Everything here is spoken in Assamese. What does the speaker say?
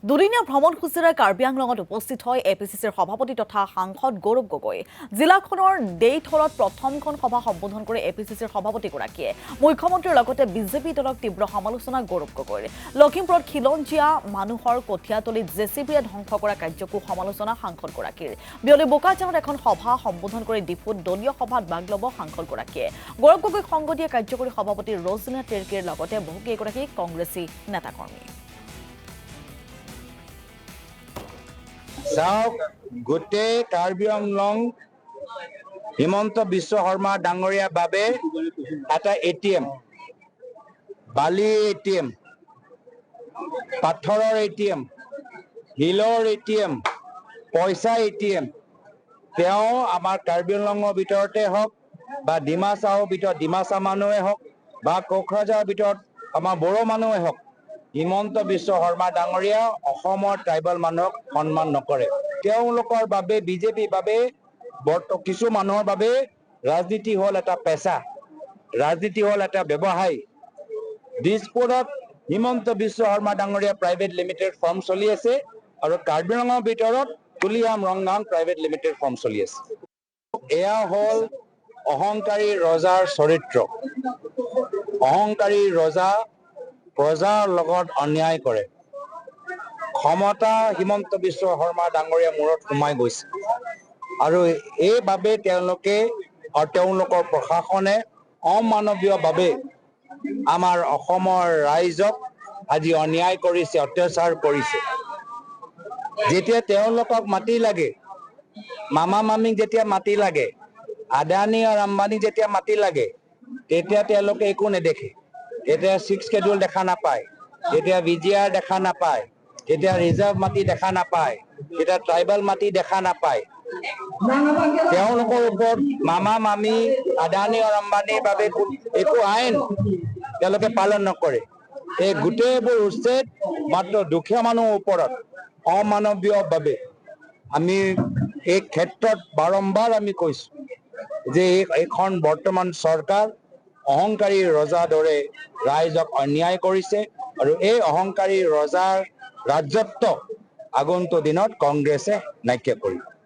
দুদিনীয়া ভ্ৰমণসূচীৰে কাৰ্বি আংলঙত উপস্থিত হয় এপিচিচিৰ সভাপতি তথা সাংসদ গৌৰৱ গগৈ। জিলাখনৰ দেইথলত প্ৰথমখন সভা সম্বোধন কৰি এপিচিচিৰ সভাপতিগৰাকীয়ে মুখ্যমন্ত্ৰীৰ লগতে বিজেপি দলক তীব্ৰ সমালোচনা গৌৰৱ গগৈৰ। লখিমপুৰত খিলঞ্জীয়া মানুহৰ কঠীয়াতলিত জেচিবিয়ে ধ্বংস কৰা কাৰ্যকো সমালোচনা সাংসদগৰাকীৰ। বিয়লি বোকাজানত এখন সভা সম্বোধন কৰি ডিফুত দলীয় সভাত ভাগ ল'ব সাংসদগৰাকীয়ে। গৌৰৱ গগৈক সংগ দিয়ে কাৰ্যকৰী সভাপতি ৰজনা টেৰ্কিৰ লগতে বহুকেইগৰাকী কংগ্ৰেছী নেতাকৰ্মী। চাওক, গোটেই কাৰ্বি আংলং হিমন্ত বিশ্ব শৰ্মা ডাঙৰীয়াৰ বাবে এটা এটিএম, বালিৰ এটিএম, পাথৰৰ এটিএম, শিলৰ এটিএম, পইচা এটিএম। তেওঁ আমাৰ কাৰ্বি আংলঙৰ ভিতৰতে হওক বা ডিমাচাওৰ ভিতৰত ডিমাচা মানুহে হওক বা কোকৰাঝাৰৰ ভিতৰত আমাৰ বড়ো মানুহে হওক, হিমন্ত বিশ্ব শৰ্মা ডাঙৰীয়া অসমৰ ট্ৰাইবেল মানুহক সন্মান নকৰে। তেওঁলোকৰ বাবে বিজেপিৰ বাবে কিছু মানুহৰ বাবে ৰাজনীতি হ'ল এটা পেচা, ৰাজনীতি হ'ল এটা ব্যৱসায়। দিছপুৰত হিমন্ত বিশ্ব শৰ্মা ডাঙৰীয়া প্ৰাইভেট লিমিটেড ফাৰ্ম চলি আছে আৰু কাৰ্বি আংলঙৰ ভিতৰত তুলিহাম ৰংগাং প্ৰাইভেট লিমিটেড ফাৰ্ম চলি আছে। এয়া হ'ল অহংকাৰী ৰজাৰ চৰিত্ৰ। অহংকাৰী ৰজা প্ৰজাৰ লগত অন্যায় কৰে। ক্ষমতা হিমন্ত বিশ্ব শৰ্মা ডাঙৰীয়া মূৰত সোমাই গৈছে আৰু এইবাবে তেওঁলোকে আৰু তেওঁলোকৰ প্ৰশাসনে অমানৱীয়ভাৱে আমাৰ অসমৰ ৰাইজক আজি অন্যায় কৰিছে, অত্যাচাৰ কৰিছে। যেতিয়া তেওঁলোকক মাটি লাগে, মামা মামীক যেতিয়া মাটি লাগে, আদানী আৰু আম্বানীক যেতিয়া মাটি লাগে, তেতিয়া তেওঁলোকে একো নেদেখে। তেতিয়া 6 schedule দেখা নাপায়, তেতিয়া VGR দেখা নাপায়, তেতিয়া ৰিজাৰ্ভ মাটি দেখা নাপায়, তেতিয়া ট্ৰাইবেল মাটি দেখা নাপায়। তেওঁলোকৰ ওপৰত মামা মামী আদানী আৰু আম্বানীৰ বাবে একো আইন তেওঁলোকে পালন নকৰে। এই গোটেইবোৰ উচ্ছেদ মাত্ৰ দুখীয়া মানুহৰ ওপৰত অমানৱীয়ভাৱে। আমি এই ক্ষেত্ৰত বাৰম্বাৰ আমি কৈছো যে এইখন বৰ্তমান চৰকাৰ অহংকাৰী ৰজাৰ দৰে ৰাইজক অন্যায় কৰিছে আৰু এই অহংকাৰী ৰজাৰ ৰাজত্ব আগন্তুক দিনত কংগ্ৰেছে নাইকিয়া কৰিব।